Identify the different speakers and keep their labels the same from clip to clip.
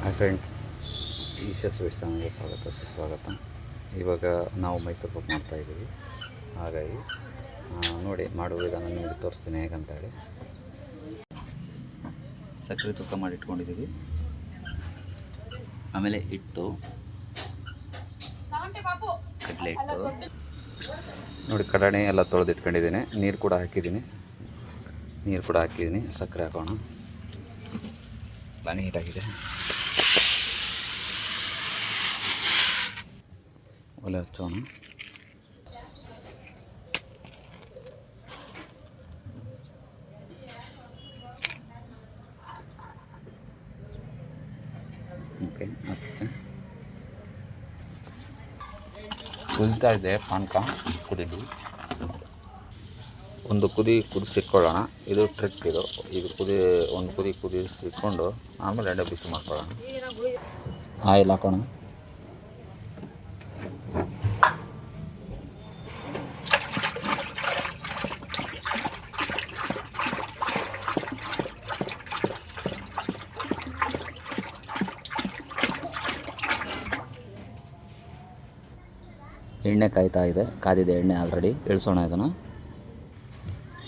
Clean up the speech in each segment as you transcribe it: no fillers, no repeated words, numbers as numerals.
Speaker 1: Hi friend, Isha sweets ಚಾನಲ್ಗೆ ಸ್ವಾಗತ ಸುಸ್ವಾಗತ. ಇವಾಗ ನಾವು ಮೈಸೂರು ಪಾಕ್ ಮಾಡ್ತಾಯಿದ್ದೀವಿ. ಹಾಗಾಗಿ ನೋಡಿ ಮಾಡುವ ವಿಧಾನ ನಿಮಗೆ ತೋರಿಸ್ತೀನಿ ಹೇಗಂತೇಳಿ. ಸಕ್ಕರೆ ತೂಕ ಮಾಡಿ ಇಟ್ಕೊಂಡಿದ್ದೀವಿ. ಆಮೇಲೆ ಹಿಟ್ಟು, ಕಡಲೆ ಹಿಟ್ಟು ನೋಡಿ, ಕಡಲೆ ಎಲ್ಲ ತೊಳೆದಿಟ್ಕೊಂಡಿದ್ದೀನಿ. ನೀರು ಕೂಡ ಹಾಕಿದ್ದೀನಿ. ಸಕ್ಕರೆ ಹಾಕೋಣ. ಎಲ್ಲ ನೀಟಾಗಿದೆ. ಒಲೆ ಹಚ್ಚೋಣ. ಓಕೆ, ಮತ್ತೆ ಕುದಿತಾ ಇದೆ ಪಾನಕ. ಕುದಿದು ಒಂದು ಕುದಿಸಿಟ್ಕೊಳ್ಳೋಣ. ಇದು ಟ್ರಿಕ್. ಇದು ಒಂದು ಕುದಿಸಿಟ್ಕೊಂಡು ಆಮೇಲೆ ಎಣ್ಣೆ ಬಿಸಿ ಮಾಡ್ಕೊಳ್ಳೋಣ. ಆಯಿಲ್ ಹಾಕೋಣ. ಎಣ್ಣೆ ಕಾಯ್ತಾ ಇದೆ. ಕಾದಿದೆ ಎಣ್ಣೆ ಆಲ್ರೆಡಿ. ಇಳಿಸೋಣ ಇದನ್ನು.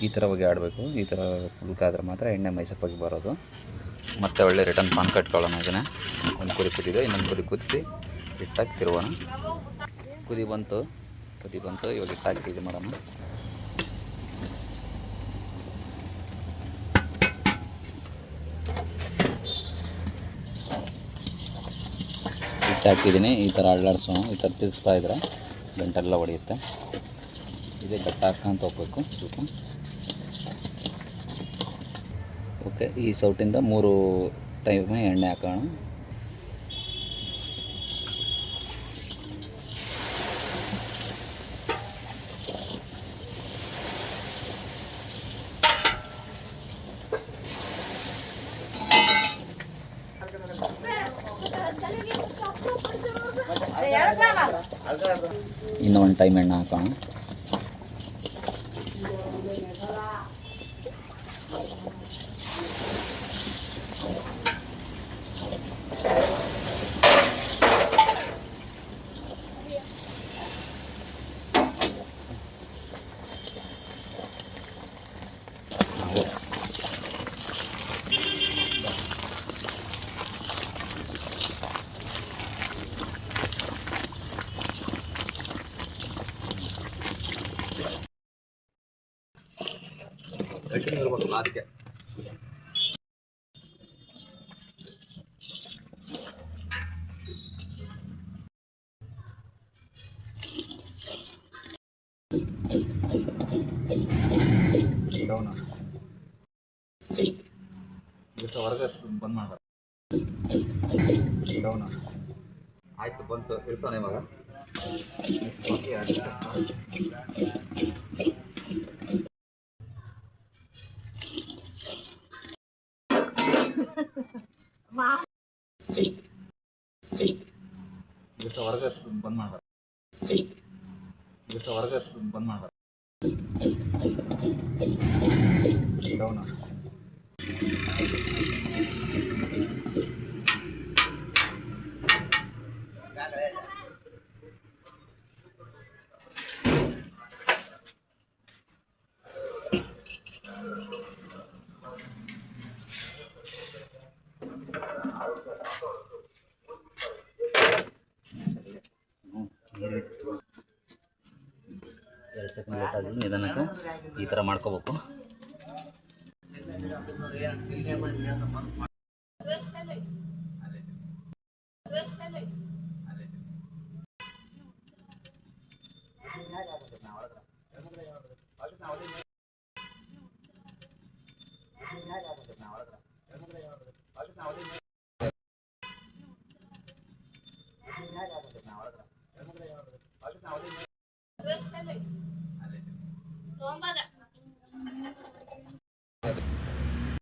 Speaker 1: ಈ ಥರ ಬಗ್ಗೆ ಆಡಬೇಕು. ಈ ಥರ ಕುದಿಕಾದ್ರೆ ಮಾತ್ರ ಎಣ್ಣೆ ಮೈಸೂರು ಪಾಕಿಗೆ ಬರೋದು. ಮತ್ತೆ ಒಳ್ಳೆ ರಿಟರ್ನ್ ಪಾನ್ ಕಟ್ಕೊಳ್ಳೋಣ. ಇದನ್ನು ಒಂದು ಕುದಿದೆ, ಇನ್ನೊಂದು ಕುದಿಸಿ ಹಿಟ್ಟಾಕಿ ತಿರುಗೋಣ. ಕುದಿ ಬಂತು. ಇವಾಗ ಹಿಟ್ಟಾಕಿ ಇದು ಮಾಡೋಣ. ಹಿಟ್ಟಾಕಿದ್ದೀನಿ. ಈ ಥರ ಅಳ್ಳಾಡ್ಸೋಣ. ಈ ಥರ ತಿರ್ಗಿಸ್ತಾ ಇದ್ರೆ ಗಂಟೆಲ್ಲ ಹೊಡೆಯುತ್ತೆ. ಇದೇ ಗಟ್ಟ ಹಾಕ್ಕೊಂತ ಹೋಗ್ಬೇಕು ಸ್ವಲ್ಪ. ಓಕೆ, ಈ ಸೌಟಿಂದ 3 ಟೈಮ್ ಎಣ್ಣೆ ಹಾಕೋಣ. ಇನ್ನು ಒಂದು ಟೈಮ್ ಎಣ್ಣೆ ಹಾಕೋಣ. ಅದಕ್ಕೆ ಹೊರಗೆ ಬಂದ್ ಮಾಡ. ಆಯ್ತು, ಬಂತು. ಇಳಿಸೋಣ ಇವಾಗ. ಹೊರಗೆ ಬಂದ್ ಮಾಡ. ಎರಡು ಸೆಕೆಂಡ್ ಲೇಟ್ ಆಗಿ ನಿಧಾನಕ್ಕೆ ಈ ಥರ ಮಾಡ್ಕೋಬೇಕು.